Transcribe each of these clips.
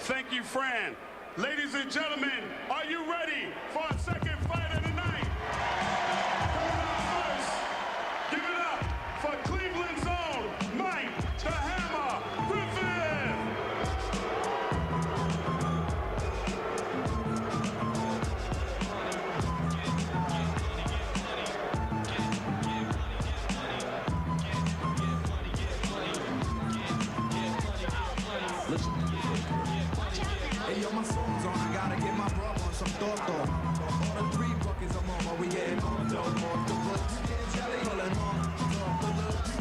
Thank you, Fran. Ladies and gentlemen, are you ready for our second fight of the night? Coming up first, give it up for Cleveland's own Mike the Hammer Griffith. Listen. Hey, yo, my song's on. I gotta get my brother on some thought. All the 3 buckets I'm on, but we getting on off the books. Pulling off the looks.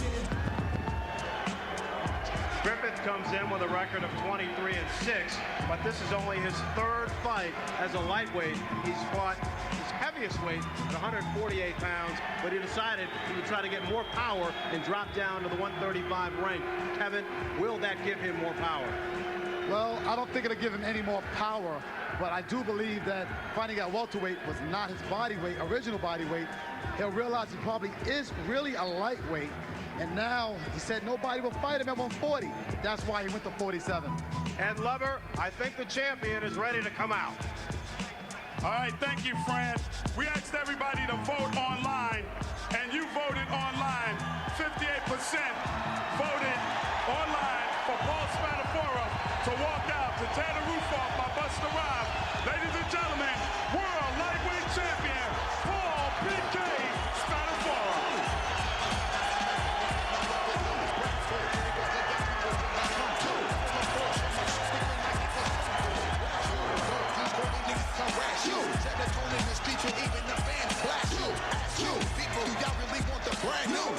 Griffith comes in with a record of 23-6, but this is only his 3rd fight as a lightweight. He's fought his heaviest weight at 148 pounds, but he decided he would try to get more power and drop down to the 135 rank. Kevin, will that give him more power? Well, I don't think it'll give him any more power, but I do believe that fighting at welterweight was not his body weight, original body weight. He'll realize he probably is really a lightweight, and now he said nobody will fight him at 140. That's why he went to 47. And Lover, I think the champion is ready to come out. All right, thank you, Fran. We asked everybody to vote online, and you voted online. 58% voted online for Paul Spadafora to walk out, to tear the roof off by Busta Rhymes. Ladies and gentlemen, world lightweight champion, Paul PK Spadafora. Even the fans blast you. Ask you, people, do y'all really want the brand new?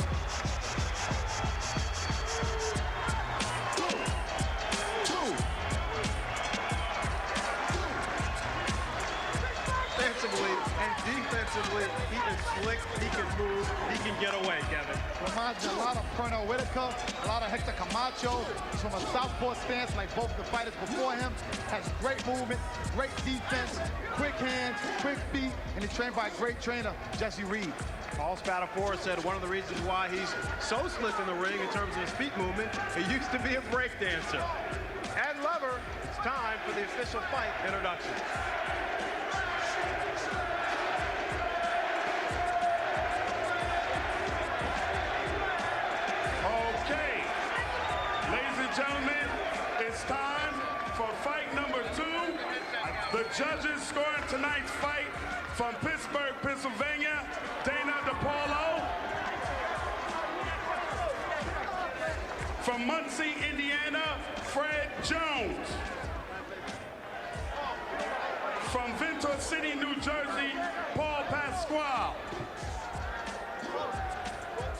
Offensively and defensively, he is slick, he can move, he can get away, Kevin. Reminds me a lot of Pernell Whitaker, a lot of Hector Camacho. He's from a southpaw stance like both the fighters before him. Has great movement, great defense, quick hands, quick feet, and he's trained by a great trainer, Jesse Reed. Paul Spadafora said one of the reasons why he's so slick in the ring in terms of his feet movement, he used to be a break dancer. And Lover, it's time for the official fight introduction. Okay, ladies and gentlemen, it's time for fight number 2. The judges scoring tonight's fight from Pittsburgh, Pennsylvania, Dana DePaulo. From Muncie, Indiana, Fred Jones. From Ventura City, New Jersey, Paul Pasquale.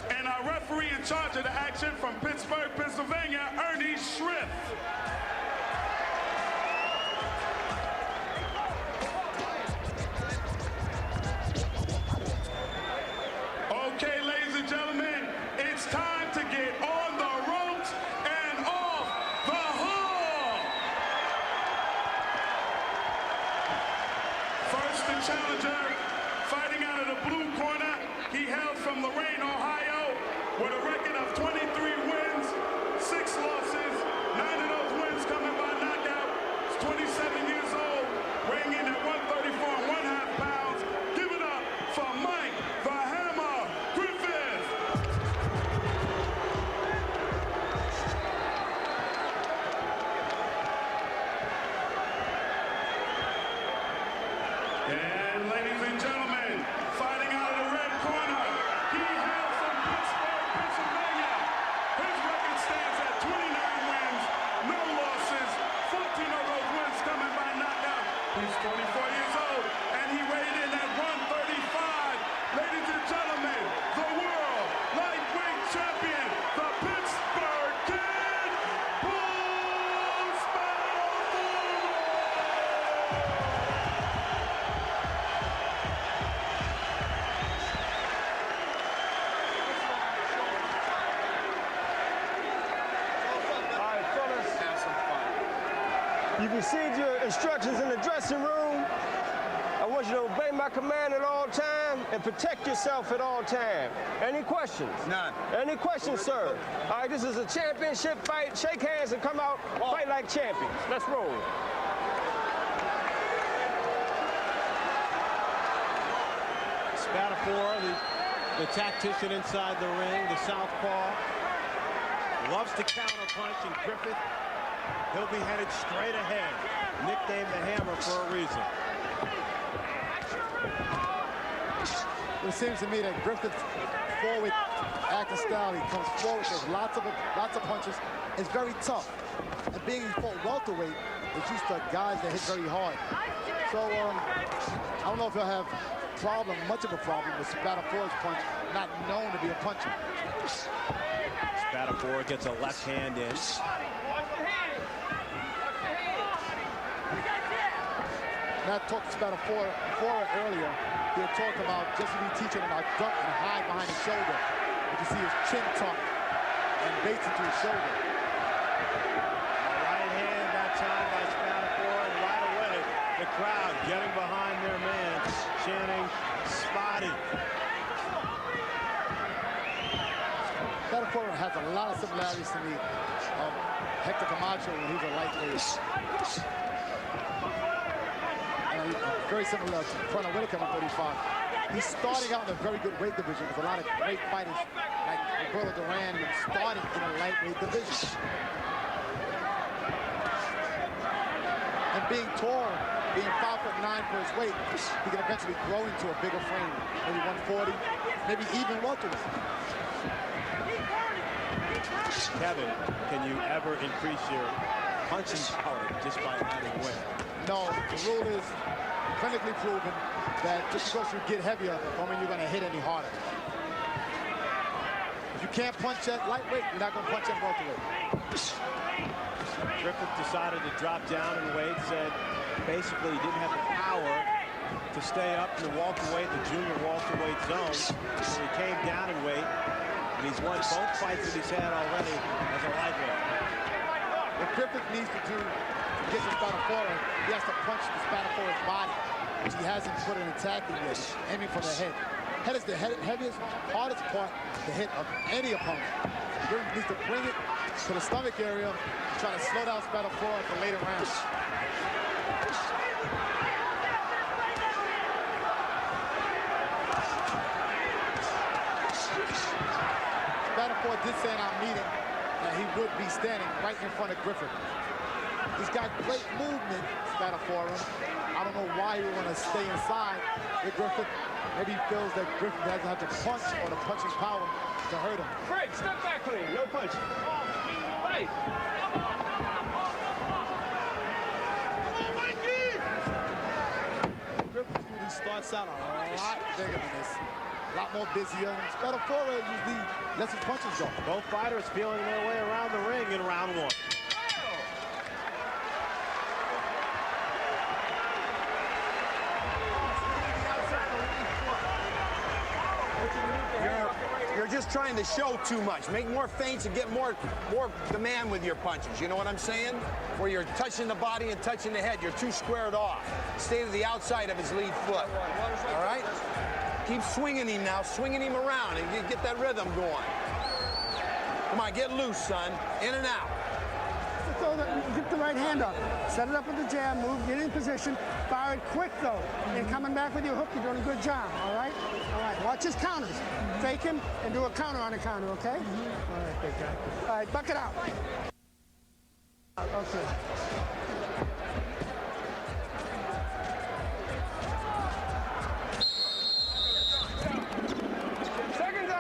And our referee in charge of the action from Pittsburgh, Pennsylvania, Ernie Schrift. Okay, ladies and gentlemen, it's time to get on the ropes and off the hook. First, the challenger, fighting out of the blue corner. He hails from Lorain, Ohio, with a record of 23 wins, 6 losses, 9 of those wins coming by knockout. He's 27 years old, weighing in at 134.5 pounds. Give it up for Mike the Hammer Griffith. And ladies and gentlemen, fighting out of the red corner, he hails from Pittsburgh, Pennsylvania. His record stands at 29 wins, no losses, 14 of those wins coming by knockout. He's 24 years old, and he weighed in at 135. Ladies and gentlemen, the world lightweight champion, the Pittsburgh Kid, Paul Spadafora. You received your instructions in the dressing room. I want you to obey my command at all times and protect yourself at all times. Any questions? None. Any questions, sir? All right, this is a championship fight. Shake hands and come out, fight like champions. Let's roll. Spadafora, the tactician inside the ring, the southpaw, loves to counterpunch, and Griffith, he'll be headed straight ahead. Nicknamed the Hammer for a reason. It seems to me that Griffith's forward acting style, he comes forward, there's lots of punches. It's very tough. And being he fought welterweight, it's used to guys that hit very hard. So I don't know if he'll have much of a problem with Spadafora's punch, not known to be a puncher. Spadafora gets a left hand in. And I talked to Spadafora earlier. He had talked about just to be teaching him how to duck and hide behind his shoulder. You can see his chin tucked and baits into his shoulder. Right hand that time by Spadafora, and right away the crowd getting behind their man, chanting Spotty. Spadafora has a lot of similarities to me. Hector Camacho when he was a lightweight. Very similar to Colonel Whitaker at 35. He's starting out in a very good weight division with a lot of great fighters like Roberto Duran and starting in a lightweight division. And being tall, being 5'9" for his weight, he can eventually grow into a bigger frame, maybe 140, maybe even welterweight. Kevin, can you ever increase your punching power just by adding weight? No, the rule is clinically proven that just because you get heavier don't mean you're going to hit any harder. If you can't punch at lightweight, you're not going to punch at welterweight. Griffith decided to drop down in weight, said basically he didn't have the power to stay up in the welterweight, the junior welterweight zone. So he came down in weight, and he's won both fights that he's had already as a lightweight. What Griffith needs to do to get to Spadafora, he has to punch the Spadafora's body, which he hasn't put an attack in yet, aiming for the head. Head is the heaviest, hardest part to hit of any opponent. Griffith needs to bring it to the stomach area, try to slow down Spadafora for later rounds. Spadafora did say in our meeting that he would be standing right in front of Griffith. He's got great movement, Spadafora. I don't know why he would want to stay inside with Griffith. Maybe he feels that Griffith doesn't have the punch or the punching power to hurt him. Break, step back clean, no punch. Fight. Griffith usually starts out a lot bigger than this. A lot more busier. Spadafora usually lets his punches go. Both fighters feeling their way around the ring in round one. You're just trying to show too much. Make more feints and get more demand with your punches. You know what I'm saying? Where you're touching the body and touching the head. You're too squared off. Stay to the outside of his lead foot. All right? Keep swinging him now. Swinging him around and get that rhythm going. Come on, get loose, son. In and out. So that get the right hand up. Set it up with the jab, move, get in position. Fire it quick, though. And coming back with your hook, you're doing a good job, all right? All right, watch his counters. Fake him and do a counter on a counter, okay? All right, big guy. All right, buck it out. Okay.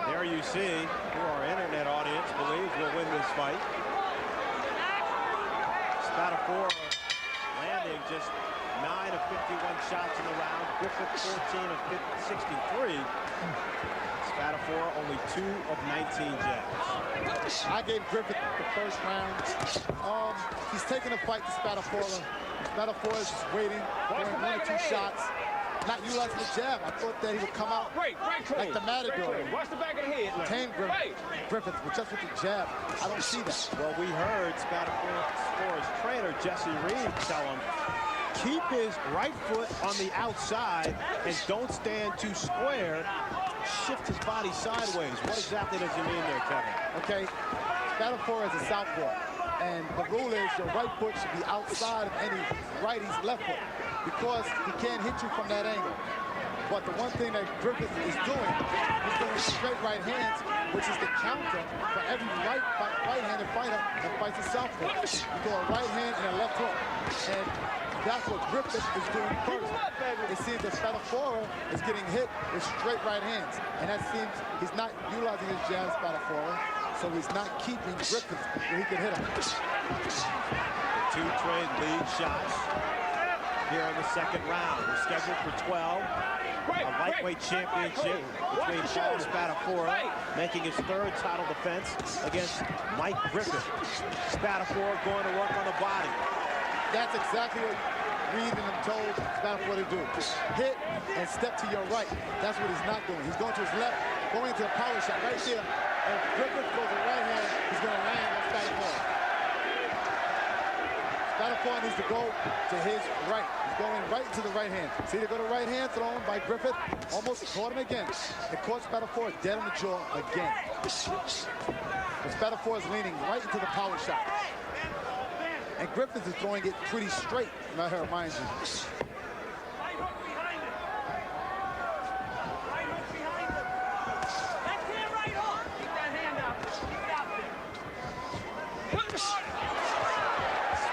There you see who our internet audience believes will win this fight. Spadafora landing just 9 of 51 shots in the round. Griffith 14 of 63. Spadafora only 2 of 19 jabs. I gave Griffith the first round. He's taking a fight to Spadafora. Spadafora is just waiting, throwing 1 or 2 shots. Not utilizing the jab. I thought that he would come out Break like the Matador. Watch the back of the head. Tame Griffith, but just with the jab, I don't see that. Well, we heard Spadafora's trainer, Jesse Reed, tell him keep his right foot on the outside and don't stand too square. Shift his body sideways. What exactly does he mean there, Kevin? Okay, Spadafora is a southpaw, and the rule is your right foot should be outside of any righty's left foot because he can't hit you from that angle. But the one thing that Griffith is doing, he's doing straight right hands, which is the counter for every right-handed fighter that fights a southpaw. You go a right hand and a left hook, and that's what Griffith is doing first. It seems that Spadafora is getting hit with straight right hands, and that seems he's not utilizing his jab, Spadafora, so he's not keeping Griffith where he can hit him. The two trade lead shots here in the second round. We're scheduled for 12. A lightweight championship between Paul Spadafora, making his third title defense against Mike Griffith. Spadafora going to work on the body. That's exactly what Reed and him told Spadafora to do. Hit and step to your right. That's what he's not doing. He's going to his left, going into a power shot right there. And if Griffith goes to right hand, he's going to land on Spadafora. Spadafora needs to go to his right. He's going right into the right hand. See, they go to right hand thrown by Griffith. Almost caught him again. It caught Spadafora dead on the jaw again. But Spadafora is leaning right into the power shot. And Griffith is throwing it pretty straight, let her remind you. Right hook behind him. Right hook behind him. That's him, right hook. Keep that hand out. Keep it out there.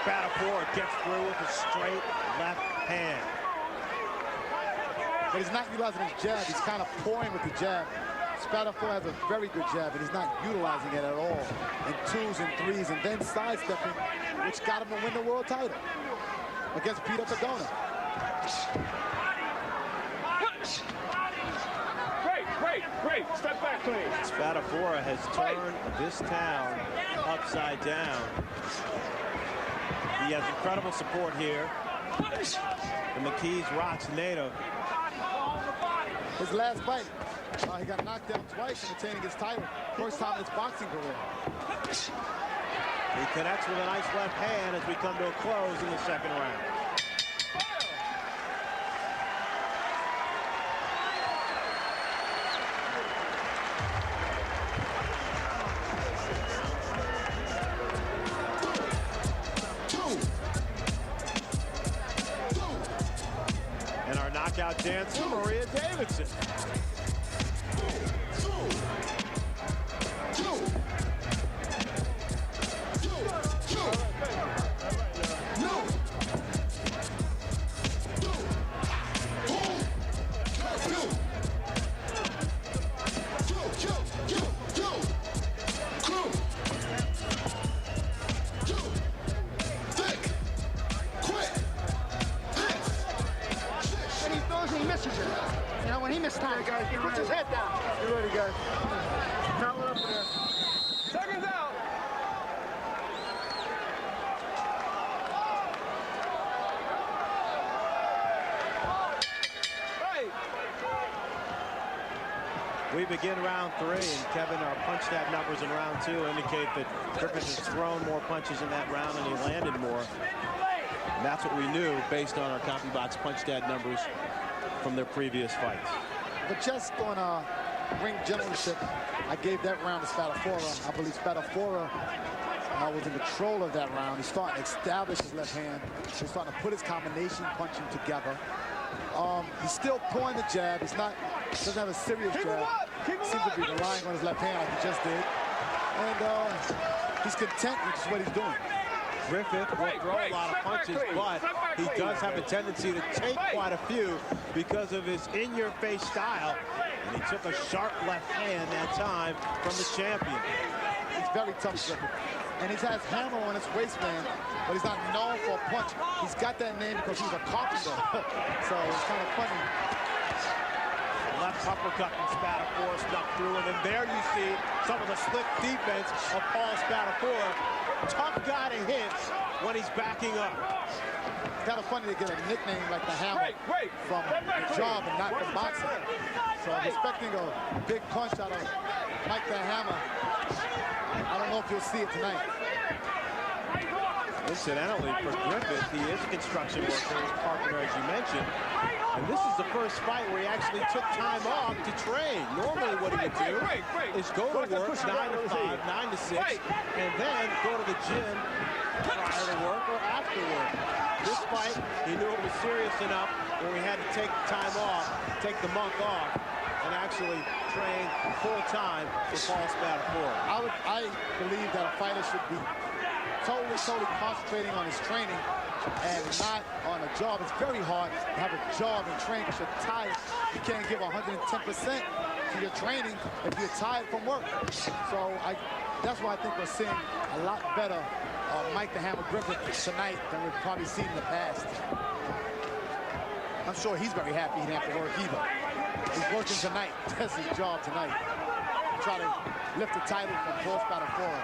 Spadafora gets through with a straight left hand. But he's not utilizing his jab. He's kind of pouring with the jab. Spadafora has a very good jab, but he's not utilizing it at all. In 2s and 3s, and then sidestepping, which got him to win the world title against Peter Cardona. Great. Step back, please. Spadafora has turned this town upside down. He has incredible support here. The McKees Rocks native. His last fight, he got knocked down twice in retaining his title. First time in his boxing career. He connects with a nice left hand as we come to a close in the second round. And our knockout dancer, Maria Davidson. When he misses time, he puts his head down. Get ready, guys. Towel up there. Seconds out. We begin round 3, and Kevin, our punch stat numbers in round 2 indicate that Griffith has thrown more punches in that round and he landed more. And that's what we knew based on our copy box punch stat numbers from their previous fights. But just on ring generalship, I gave that round to Spadafora. I believe Spadafora was in control of that round. He's starting to establish his left hand. He's starting to put his combination punching together. He's still pouring the jab. He's not, doesn't have a serious jab. Seems to be relying on his left hand like he just did. And he's content with just what he's doing. Griffith will throw a lot of punches, but he does have a tendency to take quite a few because of his in-your-face style. And he took a sharp left hand that time from the champion. He's very tough, Griffith. And he has hammer on his waistband, but he's not known for a punch. He's got that name because he's a carpenter. So it's kind of funny. Left uppercut from Spadafora snuck through, and then there you see some of the slick defense of Paul Spadafora. Tough guy to hit when he's backing up. It's kind of funny to get a nickname like the Hammer from the job and not from boxing. So I'm expecting a big punch out of Mike the Hammer. I don't know if you'll see it tonight. Incidentally, for Griffith, he is a construction worker, carpenter, as you mentioned. And this is the first fight where he actually took time off to train. Normally what he would do is go to work 9 to 5, 9 to 6, and then go to the gym prior to work or after work. This fight, he knew it was serious enough where he had to take time off, take the month off, and actually train full time for Paul Spadafora. I believe that a fighter should be totally concentrating on his training and not on a job. It's very hard to have a job and train because you're tired. You can't give 110% to your training if you're tired from work. So that's why I think we're seeing a lot better Mike the Hammer Griffith tonight than we've probably seen in the past. I'm sure he's very happy he didn't have to work either. He's working tonight. That's his job tonight. Try to lift the title from Paul Spadafora.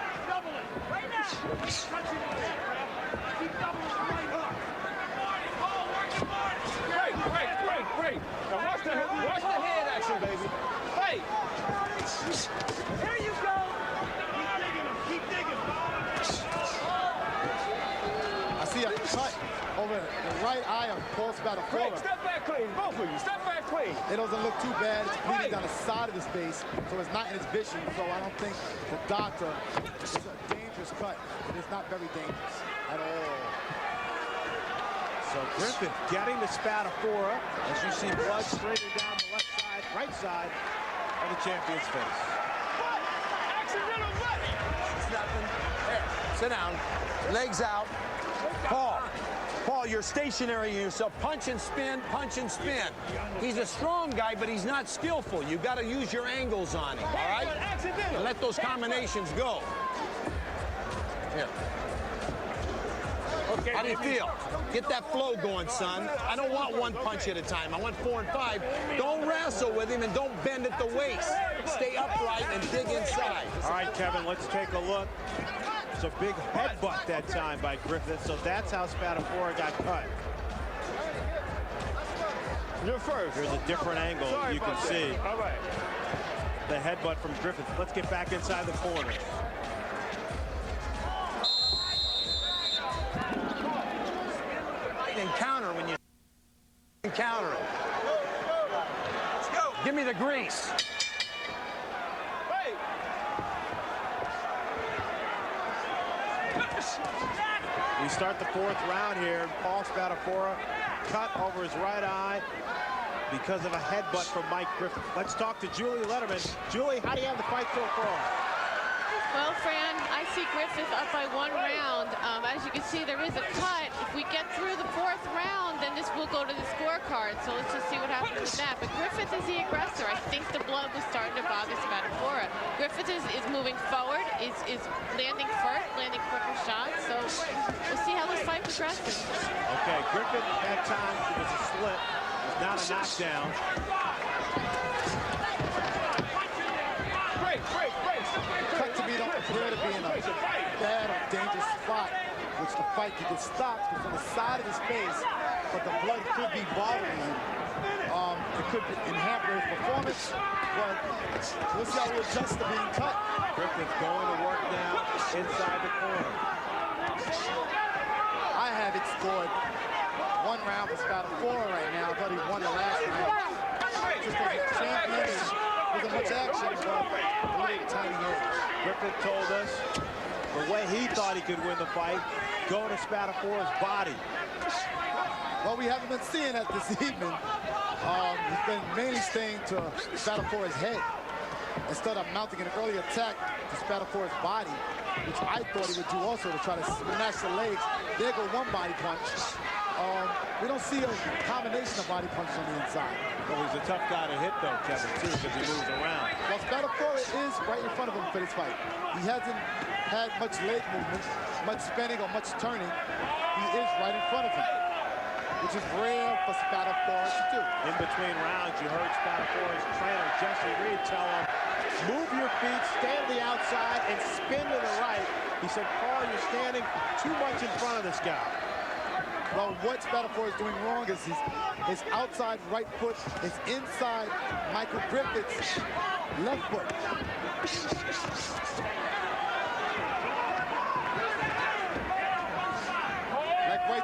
Great. Now watch the hand action, baby. Hey! There you go. Keep digging. I see a cut over the right eye of Paul Spadafora. Step back clean, both of you. Step back clean. It doesn't look too bad. It's bleeding down the side of his face, so it's not in his vision. So I don't think the doctor, it's a dangerous cut. It is not very dangerous at all. So Griffith getting to Spadafora as you see blood streaming down the left side, right side of the champion's face. Accidental what? It's nothing. There, sit down. Legs out. Paul, you're stationary yourself. Punch and spin, punch and spin. He's a strong guy, but he's not skillful. You got to use your angles on him, all right? And let those combinations go. Here. Okay. How do you feel? Get that flow going, son. I don't want one punch at a time. I want 4 and 5. Don't wrestle with him and don't bend at the waist. Stay upright and dig inside. All right, Kevin, let's take a look. It's a big headbutt that time by Griffith, so that's how Spadafora got cut. You're first. Here's a different angle you can see. All right. The headbutt from Griffith. Let's get back inside the corner. Encounter when you encounter it. Let's go. Give me the grease. We start the 4th round here. Paul Spadafora cut over his right eye because of a headbutt from Mike Griffith. Let's talk to Julie Letterman. Julie, how do you have the fight so far? Well, Fran, I see Griffith up by 1 round. As you can see, there is a cut. If we get through the 4th round, then this will go to the scorecard. So let's just see what happens with that. But Griffith is the aggressor. I think the blood was starting to bother Spadafora. Griffith is moving forward, is landing first, landing quicker shots. So we'll see how this fight progresses. Okay, Griffith at times it was a slip. It was not a knockdown. Cut to me don't appear to be in a bad or dangerous spot, which the fight could get stopped because on the side of his face, but the blood could be bothering him. It could hamper his performance, but we'll see how he adjusts to being cut. Griffith going to work now inside the corner. I have it scored 1 round for Spadafora right now. I thought he won the last round. Just as a champion, wasn't much action, but a little tiny hit. Griffith told us the way he thought he could win the fight, going to Spadafora's body. Well, we haven't been seeing that this evening. He's been mainly staying to Spadafora's head instead of mounting an early attack to Spadafora's body, which I thought he would do also to try to smash the legs. There go 1 body punch. We don't see a combination of body punches on the inside. Well, he's a tough guy to hit, though, Kevin, too, because he moves around. Well, Spadafora is right in front of him for this fight. He hasn't had much leg movement, much spinning, or much turning. He is right in front of him, which is rare for Spadafora to do. In between rounds, you heard Spadafora's trainer, Jesse Reed, tell him, move your feet, stay on the outside, and spin to the right. He said, Paul, you're standing too much in front of this guy. Well, what Spadafora is doing wrong is his outside right foot is inside Michael Griffith's left foot.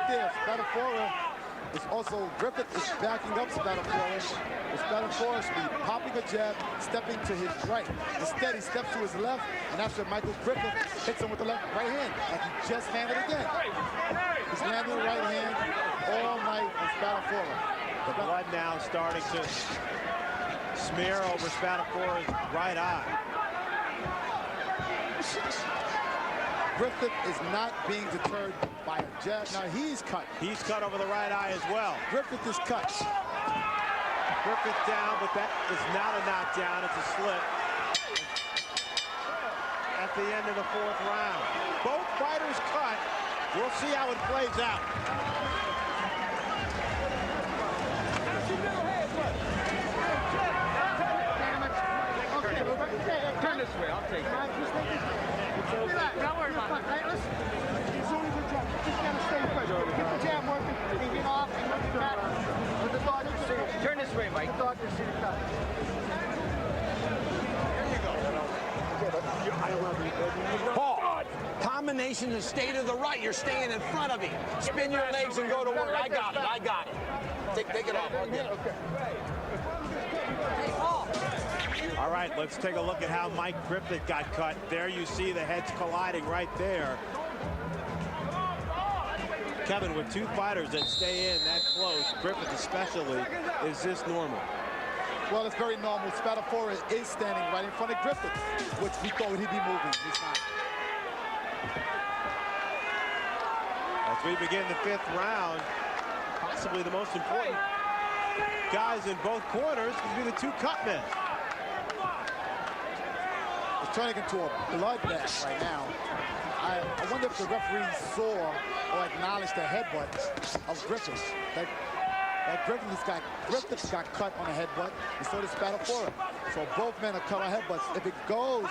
there. Spadafora is also, Griffith is backing up Spadafora. Spadafora should be popping a jab, stepping to his right. Instead, he steps to his left, and that's where Michael Griffith hits him with the right hand, like he just landed again. He's landing the right hand all night on Spadafora. The blood now starting to smear over Spadafora's right eye. Griffith is not being deterred by a jab. Now he's cut. He's cut over the right eye as well. Griffith is cut. Griffith down, but that is not a knockdown. It's a slip. At the end of the 4th round. Both fighters cut. We'll see how it plays out. Turn this way, I'll take it. Don't worry about it. Listen, he's doing a good job. You just gotta stay put. Keep the jab working and get off and look back. Let the doctor see it. Turn this way, Mike. The doctor see the cut. Paul, combination and stay to the right. You're staying in front of him. Spin your legs and go to work. I got it. I got it. Take it off. I'll get it. All right, let's take a look at how Mike Griffith got cut. There you see the heads colliding right there. Kevin, with 2 fighters that stay in that close, Griffith especially, is this normal? Well, it's very normal. Spadafora is standing right in front of Griffith, which we thought he'd be moving. He's not. As we begin the 5th round, possibly the most important guys in both corners will be the 2 cut men. It's turning into a bloodbath right now. I wonder if the referee saw or acknowledged the headbutt of Griffith. That Griffith got cut on a headbutt, and so did Spadafora. So both men are cut on headbutts. If it goes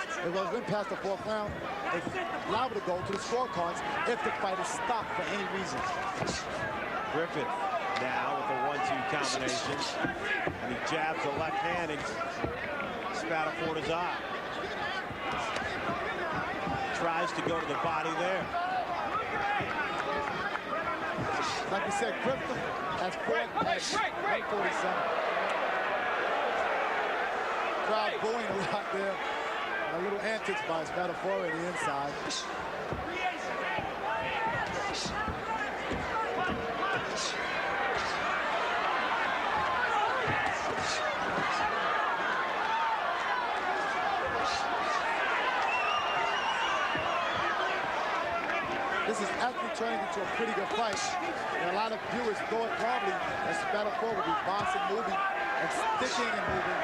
past the 4th round, it's liable to go to the scorecards if the fight is stopped for any reason. Griffith now with a 1-2 combination, and he jabs the left hand in Spadafora's eye. Tries to go to the body there. Like we said, Griffith has fought at 147. Crowd booing a lot there. A little antics by Spadafora on the inside. This is actually turning into a pretty good fight. And a lot of viewers thought probably that Spadafora would be boxing, moving, and sticking and moving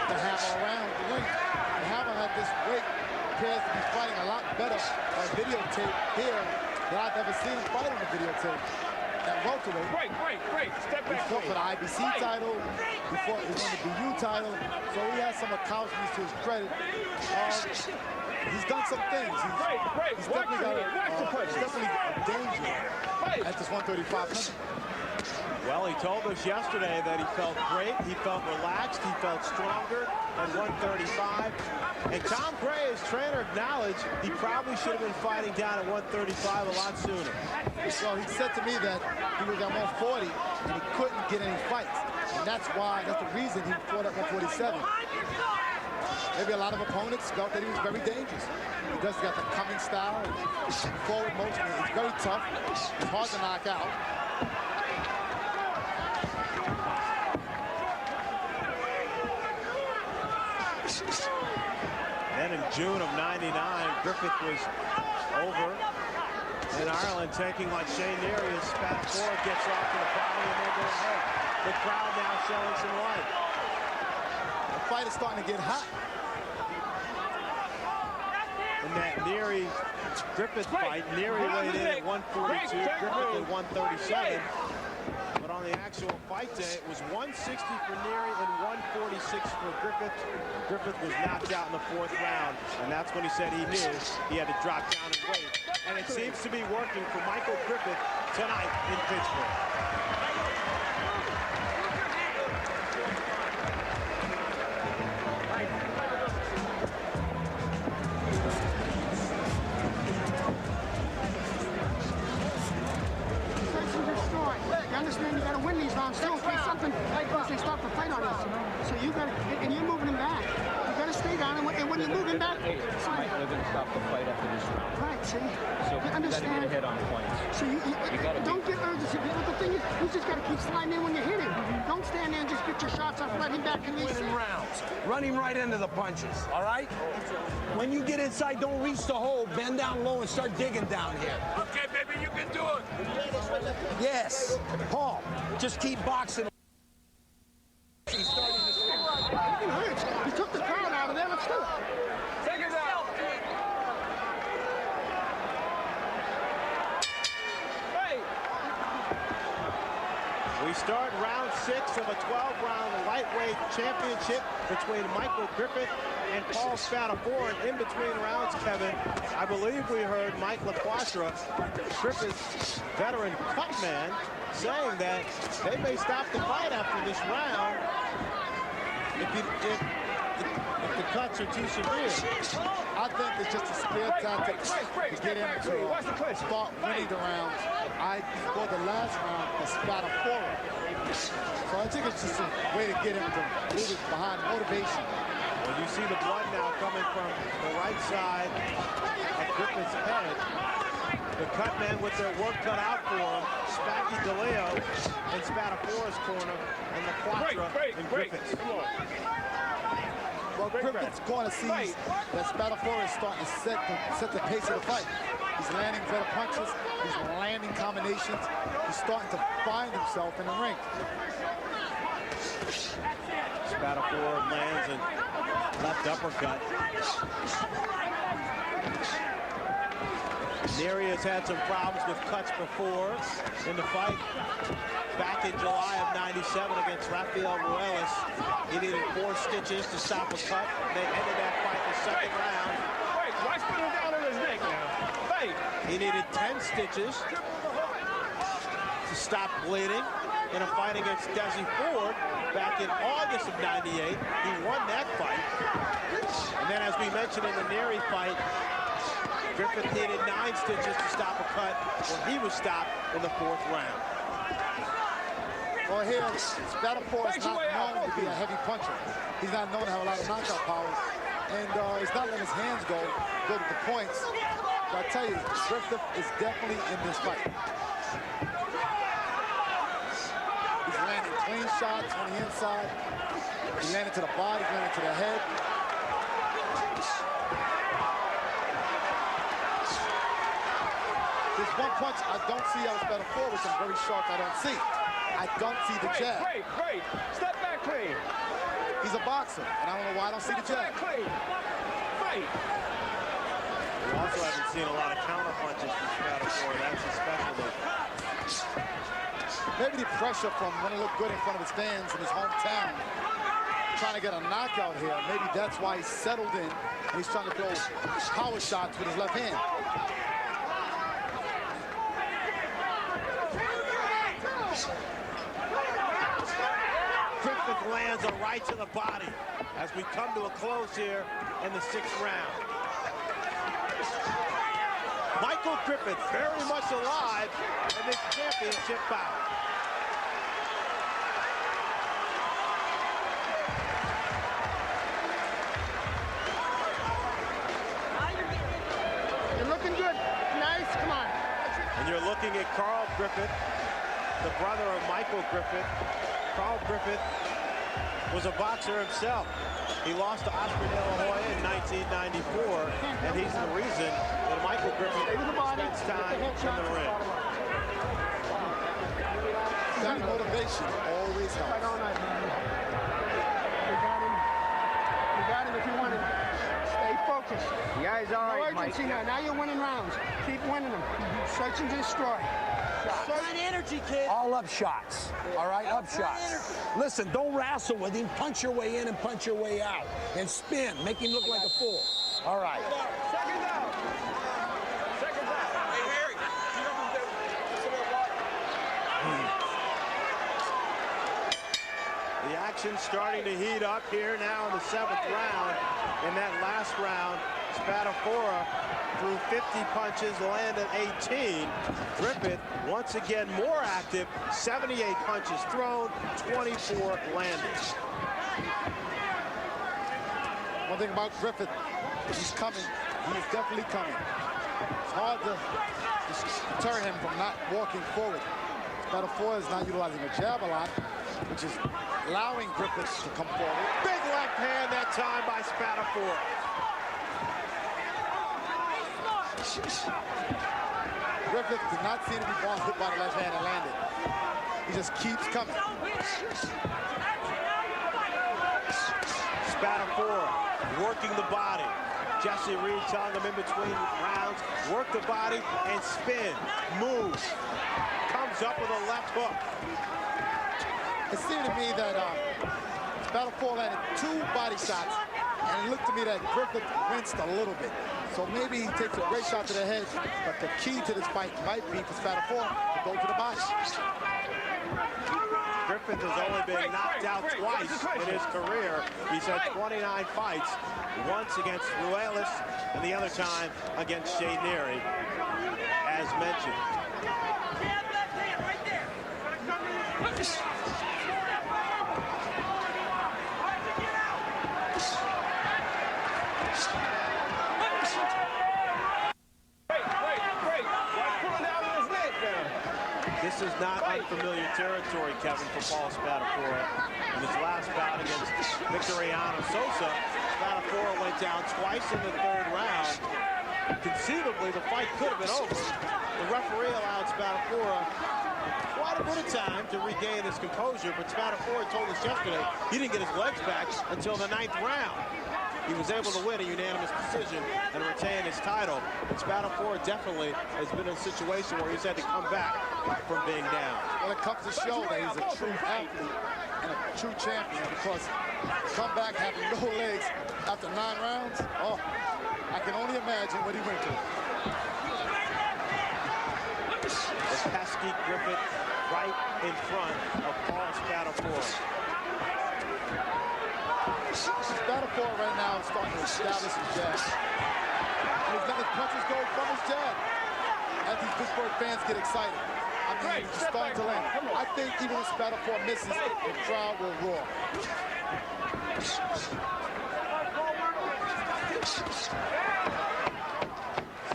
the Hammer around the ring. The Hammer at this weight appears to be fighting a lot better on videotape here than I've ever seen him fight on the videotape. At welterweight. Break. Step back. He fought for the IBC title. He won the BU title. So he has some accomplishments to his credit. He's done some things. He's definitely got he's definitely a danger at this 135. Well, he told us yesterday that he felt great, he felt relaxed, he felt stronger at 135. And Tom Gray, his trainer, acknowledged he probably should have been fighting down at 135 a lot sooner. So he said to me that he was at 140 and he couldn't get any fights. And that's the reason he fought at 147. Maybe a lot of opponents felt that he was very dangerous. He does got the coming style, forward motion. He's very tough. It's hard to knock out. Then in June of '99, Griffith was over in Ireland, taking like Shane Neary as Spadafora gets off to the body and then goes ahead. The crowd now showing some light. The fight is starting to get hot. In that Neary-Griffith fight, Neary weighed in at 142, Griffith at 137. But on the actual fight day, it was 160 for Neary and 146 for Griffith. Griffith was knocked out in the 4th round, and that's when he said he knew he had to drop down in weight. And it seems to be working for Michael Griffith tonight in Pittsburgh. understand you got to win these rounds too. In case something like this, they start to fight on us. So you got to, and you're moving him back. You got to stay down, and when you're moving back, Hey, Mike, they're going to stop the fight after this round. right? See, So you you understand? got to get ahead on points. So you don't get urgency. But the thing is, you just got to keep sliding in when you hit him. Don't stand there and just get your shots off. Let him back and Winning rounds. Running right into the punches, all right? When you get inside, don't reach the hole. Bend down low and start digging down here. Okay, baby, you can do it. Yes. Paul, just keep boxing. He's starting to swing. It hurts. He took the crowd out of there. Let's do it. Seconds out. Hey. We start round 6 of a 12-round lightweight championship between Michael Griffith and Paul Spadafora. And in between rounds, Kevin, I believe we heard Mike LaQuastra, Griffith's veteran cut man, saying that they may stop the fight after this round if the cuts are too severe. I think it's just a spear tactic to get him to start winning the rounds. I scored the last round for Spadafora. So I think it's just a way to get him to move it behind motivation. Well, you see the blood now coming from the right side of Griffith's head. The cut men with their work cut out for them. Spacky DeLeo in Spadafora's corner, and LaQuastra in Griffith's. Well, Griffith's corner sees that Spadafora is starting to set the pace of the fight. He's landing better punches. He's landing combinations. He's starting to find himself in the ring. Spadafora lands a left uppercut. Neri has had some problems with cuts before in the fight. Back in July of '97 against Rafael Ruelas, he needed 4 stitches to stop a cut. They ended that fight in the second round. Wait, why put him down on his neck now? Wait. He needed 10 stitches to stop bleeding in a fight against Desi Ford back in August of '98. He won that fight. And then, as we mentioned in the Neri fight, Griffith needed 9 stitches to stop a cut when he was stopped in the 4th round. Well, here, Spadafora is not known to be a heavy puncher. He's not known to have a lot of knockout power. And he's not letting his hands go to the points. But I tell you, Griffith is definitely in this fight. He's landing clean shots on the inside. He landed to the body, he landed to the head. There's one punch I don't see out of Spadafora, which I'm very shocked I don't see. I don't see the jab. Great. Step back clean. He's a boxer, and I don't know why I don't see the jab. Step back clean. Fight. We also haven't seen a lot of counter punches from Spadafora. That's his specialty. Maybe the pressure from wanting to look good in front of his fans in his hometown, trying to get a knockout here. Maybe that's why he's settled in, and he's trying to throw power shots with his left hand. Griffith lands a right to the body as we come to a close here in the 6th round. Michael Griffith very much alive in this championship bout. You're looking good. Nice. Come on. And you're looking at Carl Griffith, the brother of Michael Griffith. Carl Griffith was a boxer himself. He lost to Oscar De La Hoya in 1994, and he's the reason that Michael Griffith spends time in the ring. That motivation always helps. You got him if you want him. Stay focused. Yeah, he's all right, No urgency Mike. now. Now you're winning rounds. Keep winning them. Search and destroy. Energy, kid. All up shots, all right, up shots. Listen, don't wrestle with him. Punch your way in and punch your way out. And spin, make him look like a fool. All right. Seconds out. Seconds out. Hey, Harry. The action's starting to heat up here now in the 7th round. In that last round, Spadafora threw 50 punches, landed 18. Griffith, once again, more active, 78 punches thrown, 24 landed. One thing about Griffith, he's coming. He is definitely coming. It's hard to deter him from not walking forward. Spadafora is not utilizing a jab a lot, which is allowing Griffith to come forward. Big left hand that time by Spadafora. Griffith did not seem to be bothered by the left hand and landed. He just keeps coming. Spadafora working the body. Jesse Reed telling him in between rounds, work the body and spin, move. Comes up with a left hook. It seemed to me that Spadafora landed 2 body shots, and it looked to me that Griffith winced a little bit. So maybe he takes a great shot to the head, but the key to this fight might be for Spadafora to go to the body. Griffith has only been knocked out twice in his career. He's had 29 fights, once against Ruelas and the other time against Shea Neary, as mentioned. This is not unfamiliar territory, Kevin, for Paul Spadafora. In his last bout against Victoriano Sosa, Spadafora went down twice in the 3rd round. Conceivably, the fight could have been over. The referee allowed Spadafora quite a bit of time to regain his composure, but Spadafora told us yesterday he didn't get his legs back until the 9th round. He was able to win a unanimous decision and retain his title. But Spadafora definitely has been in a situation where he's had to come back from being down. Well, it comes to show that he's a true athlete and a true champion, because come back having no legs after 9 rounds, oh, I can only imagine what he went through. The pesky Griffith right in front of Paul Spadafora. Spadafora right now is starting to establish his jab. And he's letting his punches go from his jab. As these Pittsburgh fans get excited, I mean, he's starting to land. I think even when Spadafora misses, the crowd will roar.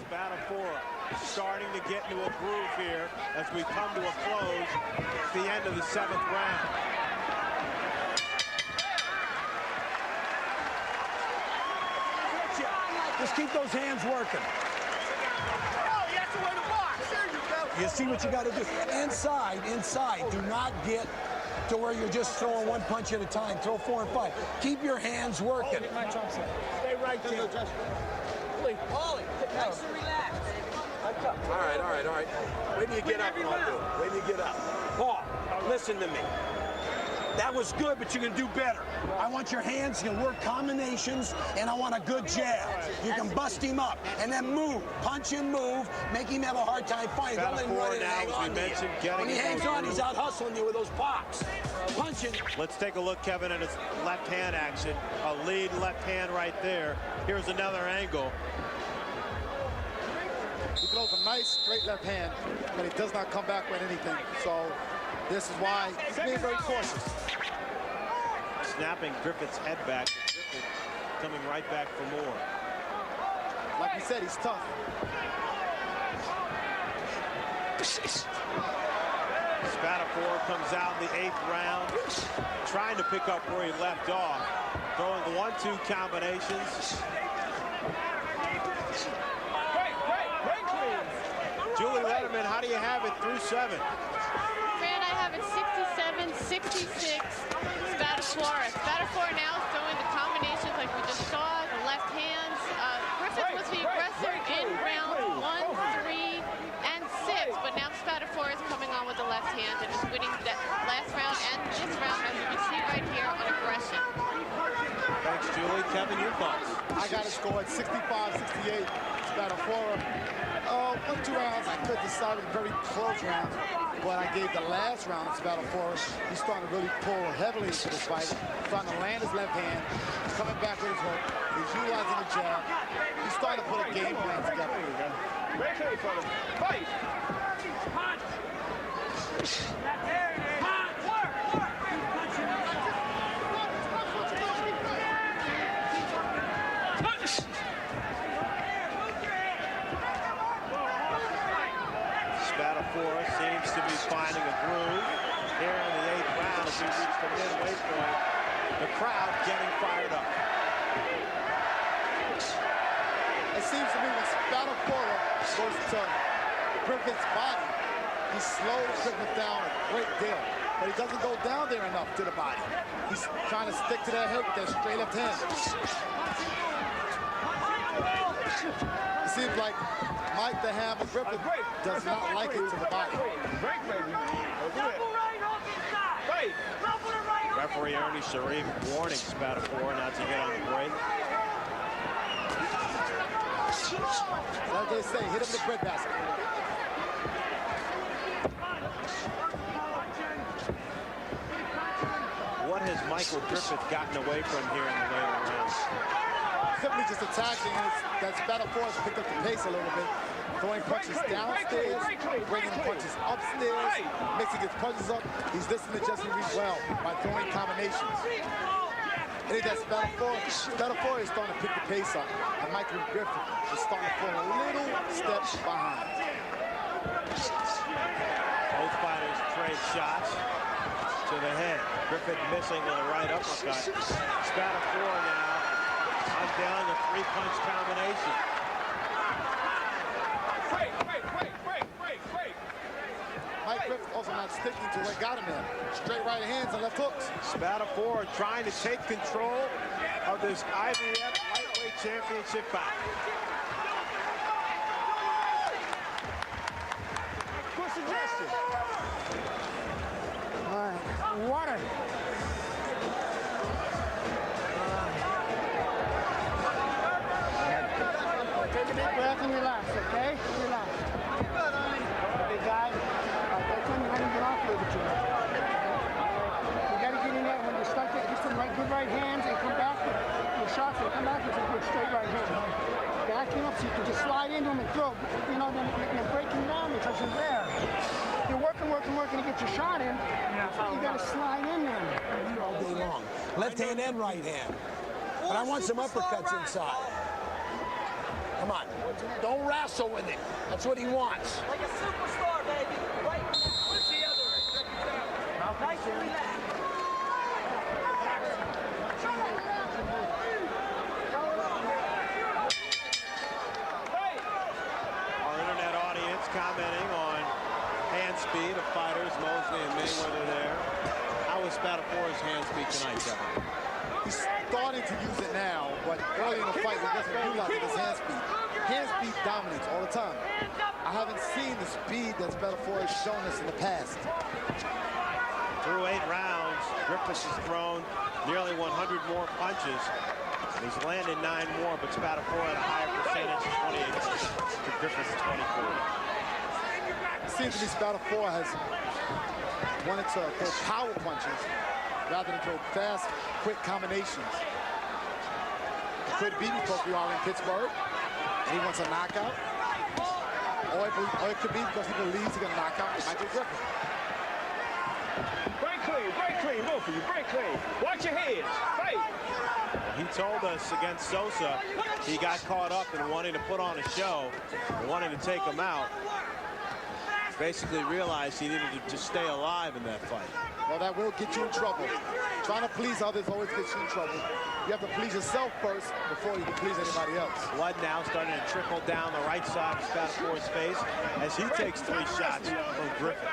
Spadafora starting to get into a groove here as we come to a close at the end of the 7th round. Just keep those hands working. You see what you got to do. Inside. Do not get to where you're just throwing 1 punch at a time. Throw 4 and 5. Keep your hands working. Stay right there. Paulie, nice and relaxed. All right. Wait till you get up and I'll do it. Wait till you get up. Paul, listen to me. That was good, but you can do better. I want your hands, you can work combinations, and I want a good jab. You can bust him up, and then move. Punch and move, make him have a hard time fighting. Don't let him run and hang on to you. When he hangs on, he's out hustling you with those pops. Punching. Let's take a look, Kevin, at his left hand action. A lead left hand right there. Here's another angle. He throws a nice straight left hand, but he does not come back with anything. So this is why he's being very cautious. Snapping Griffith's head back. Griffith coming right back for more. Like you said, he's tough. Spadafora comes out in the 8th round, trying to pick up where he left off, throwing the 1-2 combinations. Julie Letterman, how do you have it through 7? Fran, I have it 67, 66. Spadafora now throwing the combinations like we just saw, the left hands. Griffith was the aggressor in rounds 1, 3, and 6, but now Spadafora is coming on with the left hand and is winning that last round and this round, as you can see right here, on aggression. Thanks, Julie. Joey, Kevin, your thoughts? I got to score at 65-68. Spadafora. 1-2 rounds, I could decide with very close rounds, but I gave the last round to Spadafora. He's starting to really pull heavily into this fight. He's starting to land his left hand. He's coming back with his hook. He's utilizing the jab. He's starting to put a game plan together. Break clean from him. Fight! Spadafora seems to be finding a groove here in the 8th round as we reach the midway point. The crowd getting fired up. It seems to me when Spadafora goes to Griffith's body, he slows Griffith down a great deal, but he doesn't go down there enough to the body. He's trying to stick to that head with that straight left hand. It seems like Mike the Hammer Griffith does not like it to the body. Break, baby. Fight! Referee Ernie Sharif warning Spadafora not to get on the break. Like they say, hit him with the bread basket. What has Michael Griffith gotten away from here in the later rounds? Simply just attacking, and that Spadafora's picked up the pace a little bit. Throwing punches downstairs, bringing punches upstairs, mixing his punches up. He's listening to Jesse Reed well by throwing combinations. I think that Spadafora is starting to pick the pace up, and Michael Griffith is starting to fall a little step behind. Both fighters trade shots to the head. Griffith missing with a right uppercut. Spadafora now unveiling a 3-punch combination. Mike Griffith also not sticking to what got him there. Straight right hands and left hooks. Spadafora trying to take control of this IBF lightweight championship bout. Good suggestion. All right, water. Take a deep breath and relax, okay? Relax. Big guy. Don't come behind and get off with it, you got to get in there when you start to get some good right hands and come back with your shots and come back with some good straight right hands. Back him up so you can just slide into him and throw. You know, then you're breaking down because you're there. You're working to get your shot in. So you got to slide in there. All day long. Left hand and right hand. But I want some uppercuts inside. Come on. Don't wrestle with it. That's what he wants. Like a superstar, baby. Right? Where's the other? Nice and relaxed. Our internet audience commenting on hand speed of fighters, Mosley and Mayweather there. How was Spadafora's hand speed tonight, Kevin? He's starting to use it now, but early in the fight, he wasn't utilizing his hand speed. Hand speed dominates all the time. I haven't seen the speed that Spadafora has shown us in the past. Through 8 rounds, Griffith has thrown nearly 100 more punches. He's landed 9 more, but Spadafora at a higher percentage, 28% to Griffith's 24. It seems to me Spadafora has wanted to throw power punches rather than throw fast, quick combinations. It could be because we are in Pittsburgh and he wants a knockout. Or it could be because he believes he's going to knock out Michael Griffith. Break clean, both of you, break clean. Watch your heads, fight. He told us against Sosa he got caught up in wanting to put on a show, wanting to take him out. Basically realized he needed to just stay alive in that fight. Well, that will get you in trouble. Trying to please others always gets you in trouble. You have to please yourself first before you can please anybody else. Blood now starting to trickle down the right side of Spadafora's face as he takes 3 shots from Griffith.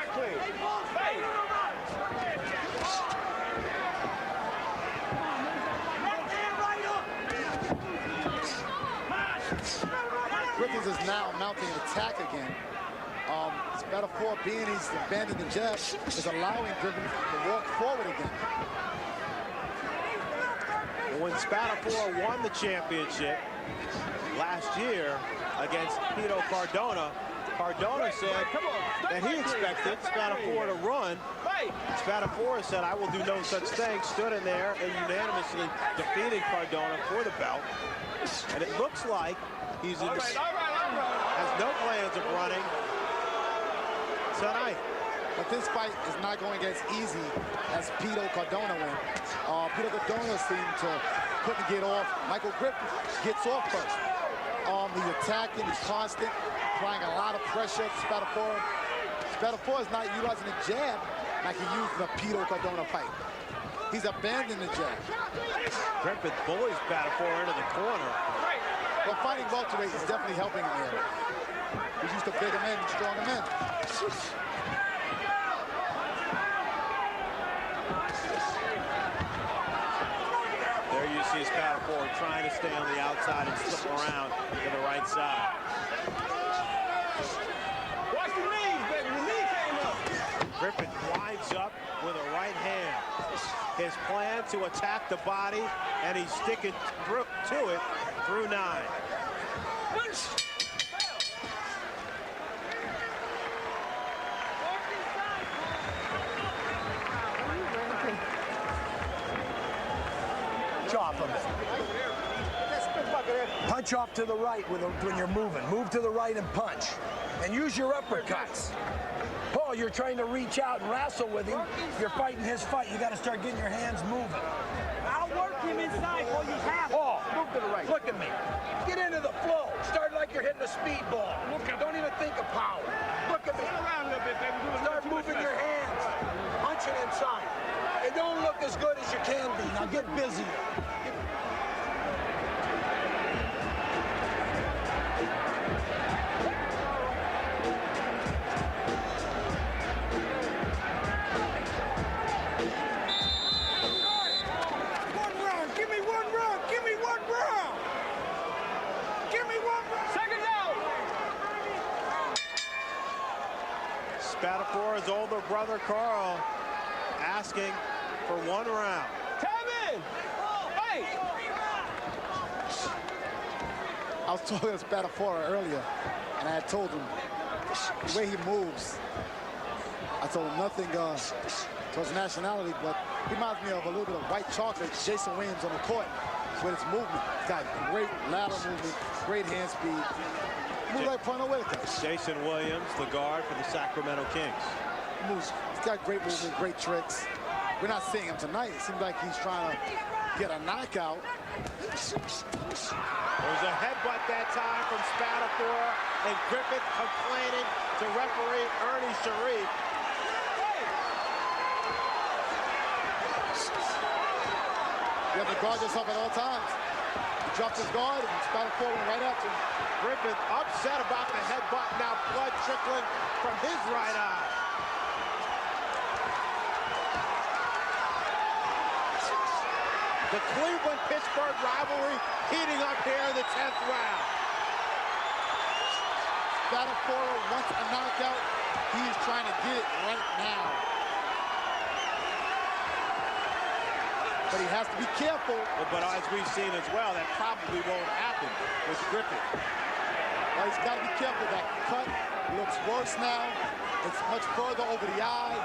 Griffith is now mounting an attack again. Spadafora, being he's abandoned the jab, is allowing Griffith to walk forward again. When Spadafora won the championship last year against Pito Cardona, Cardona said that he expected Spadafora to run. Spadafora said, I will do no such thing, stood in there and unanimously defeated Cardona for the belt. And it looks like he's in has no plans of running tonight. But this fight is not going as easy as Pito Cardona went. Pito Cardona seemed to couldn't get off. Michael Griffith gets off first. He's attacking, he's constant, applying a lot of pressure to Spadafora. Spadafora is not utilizing the jab like he used in the Pito Cardona fight. He's abandoning the jab. Griffith bullies Spadafora into the corner. But fighting welterweight is definitely helping him here. He's used to bigger men and stronger men. There you see Spadafora trying to stay on the outside and slip around to the right side. Watch the knees, baby. The knee came up. Griffith winds up with a right hand. His plan to attack the body, and he's sticking to it through 9. Chop him. Punch off to the right when you're moving. Move to the right and punch. And use your uppercuts. Paul, you're trying to reach out and wrestle with him. You're fighting his fight. You got to start getting your hands moving. I'll work him inside while you have. Paul, move to the right. Look at me. Get into the flow. Start like you're hitting a speedball. Don't even think of power. Look at me. Around a little bit, baby. Start moving your hands. Punching inside. It don't look as good as you can be. Now get busy. Spadafora's older brother, Carl, asking for 1 round. Come in! Hey! I was talking to Spadafora earlier, and I had told him the way he moves. I told him nothing to his nationality, but he reminds me of a little bit of white chocolate, Jason Williams on the court with his movement. He's got great lateral movement, great hand speed. Moves like Pano Whitaker. Jason Williams, the guard for the Sacramento Kings. He's got great movement, great tricks. We're not seeing him tonight. It seems like he's trying to get a knockout. There's a headbutt that time from Spadafora, and Griffith complaining to referee Ernie Sharif. You have to guard yourself at all times. He dropped his guard, and Spadafora went right after him. Griffith upset about the headbutt, now blood trickling from his right eye. The Cleveland-Pittsburgh rivalry heating up here in the 10th round. Spadafora wants a knockout. He is trying to get it right now. But he has to be careful. But as we've seen as well, that probably won't happen with Griffith. Well, he's got to be careful. That cut looks worse now. It's much further over the eye.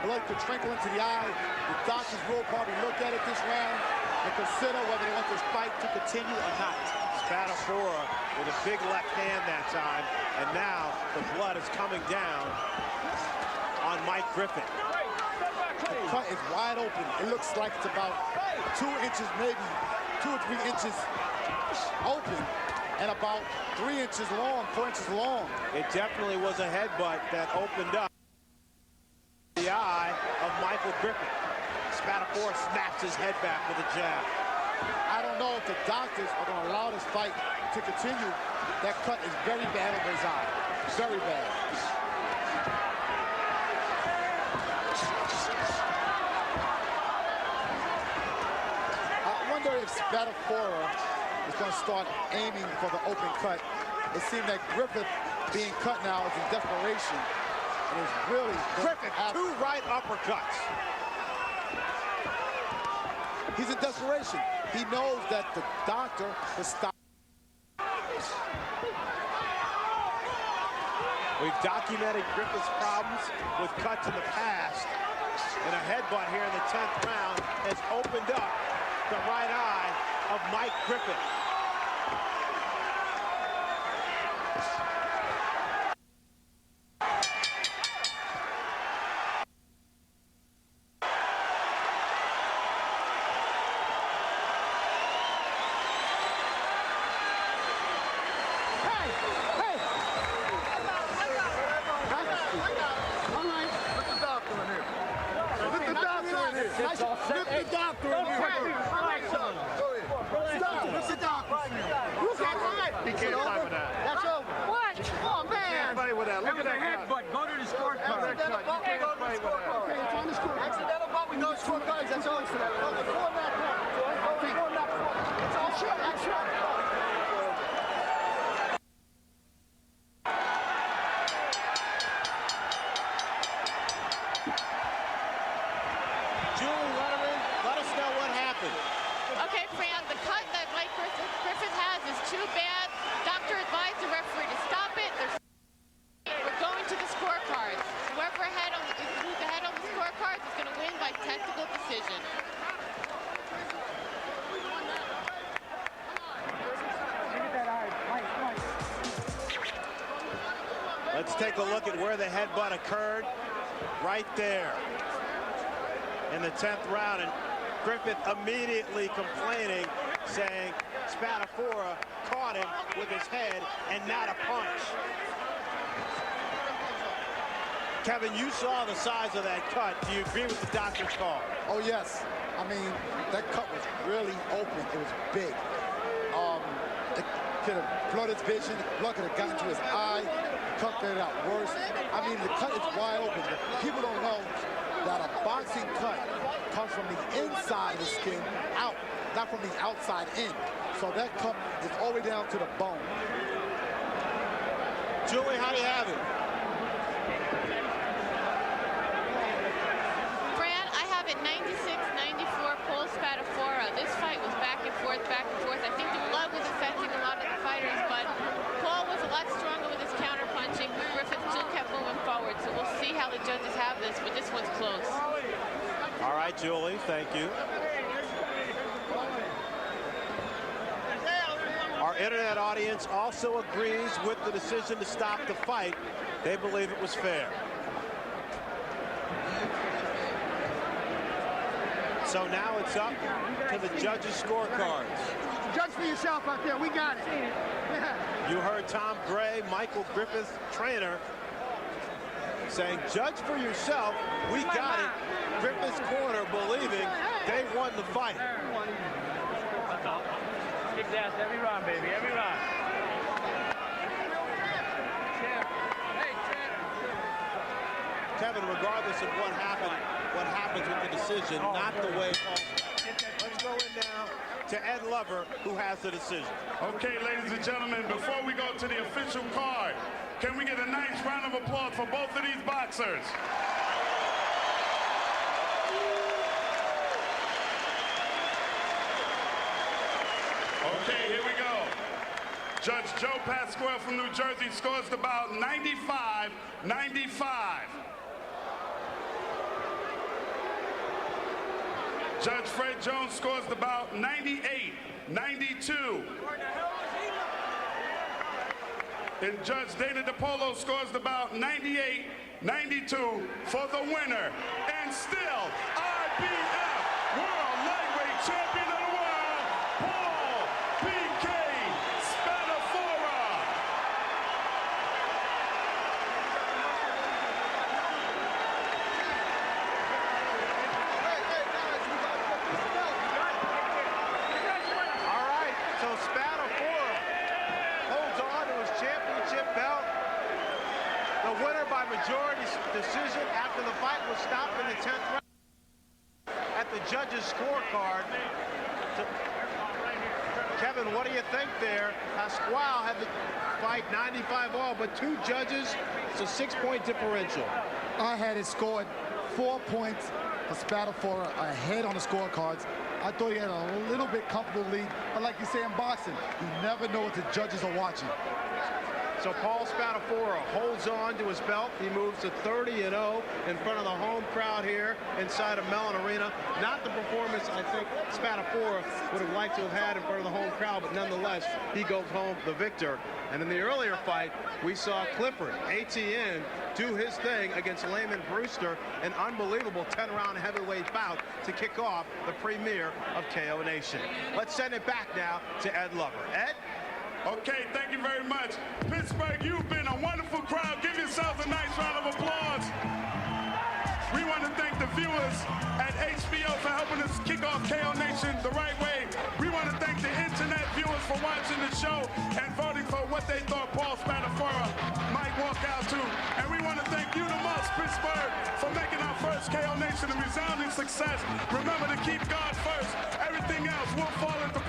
Blood could trickle into the eye. The doctors will probably look at it this round and consider whether they want this fight to continue or not. Spadafora with a big left hand that time, and now the blood is coming down on Mike Griffith. The cut is wide open. It looks like it's about 2 inches, maybe 2 or 3 inches open, and about 3 inches long, 4 inches long. It definitely was a headbutt that opened up the eye of Michael Griffith. Spadafora snaps his head back with a jab. I don't know if the doctors are going to allow this fight to continue. That cut is very bad over his eye. Very bad. I wonder if Spadafora is going to start aiming for the open cut. It seemed that Griffith being cut now is in desperation. And it's really Griffith, 2 right uppercuts. He's in desperation. He knows that the doctor has stopped. We've documented Griffith's problems with cuts in the past, and a headbutt here in the 10th round has opened up the right eye of Mike Griffith. Okay, Fran, the cut that Mike Griffith has is too bad. Doctor advised the referee to stop it. We're going to the scorecards. Whoever who's ahead on the scorecards is going to win by technical decision. Let's take a look at where the headbutt occurred. Right there in the 10th round. And Griffith immediately complaining, saying Spadafora caught him with his head and not a punch. Kevin, you saw the size of that cut. Do you agree with the doctor's call? Oh, yes. I mean, that cut was really open. It was big. It could have flooded his vision. The blood could have gotten to his eye. The cut could have got worse. I mean, the cut is wide open. People don't know that a boxing cut comes from the inside of the skin out, not from the outside in. So that cut is all the way down to the bone. Julie, how do you have it? Fran, I have it 96-94 Paul Spadafora. This fight was back and forth, back and forth. I think the blood was affecting a lot of the fighters, but Paul was a lot stronger with his counter-punching. Griffith still kept moving forward, so we'll see how the judges have this, but this one's close. All right, Julie, thank you. Our internet audience also agrees with the decision to stop the fight. They believe it was fair. So now it's up to the judges' scorecards. Judge for yourself out there. We got it. Yeah. You heard Tom Gray, Michael Griffith's trainer, saying, judge for yourself. We got it. Griffith's corner believing they won the fight. Kick ass every round, baby. Every round. Kevin, regardless of what happens with the decision, not the way Paul. Let's go in now to Ed Lover, who has the decision. Okay, ladies and gentlemen, before we go to the official card, can we get a nice round of applause for both of these boxers? Okay, here we go. Judge Joe Pasquale from New Jersey scores the bout 95-95. Judge Fred Jones scores the bout 98-92. And Judge Dana DiPolo scores the bout 98-92 for the winner. And still, IBF World Lightweight Champion of the World, Paul B.K. Spadafora. All right, so Spadafora holds on to his championship belt. The winner by majority decision after the fight was stopped in the 10th round. At the judges' scorecard. Kevin, what do you think there? Pasquale had the fight 95-all, but two judges, it's a 6-point differential. I had it scored 4 points for Spadafora ahead on the scorecards. I thought he had a little bit comfortable lead, but like you say in boxing, you never know what the judges are watching. So Paul Spadafora holds on to his belt. He moves to 30-0 in front of the home crowd here inside of Mellon Arena. Not the performance I think Spadafora would have liked to have had in front of the home crowd, but nonetheless, he goes home the victor. And in the earlier fight, we saw Clifford, ATN, do his thing against Layman Brewster, an unbelievable 10-round heavyweight bout to kick off the premiere of KO Nation. Let's send it back now to Ed Lover. Ed? Okay, thank you very much. Pittsburgh, you've been a wonderful crowd. Give yourselves a nice round of applause. We want to thank the viewers at HBO for helping us kick off KO Nation the right way. We want to thank the internet viewers for watching the show and voting for what they thought Paul Spadafora might walk out to. And we want to thank you the most, Pittsburgh, for making our first KO Nation a resounding success. Remember to keep God first. Everything else will fall into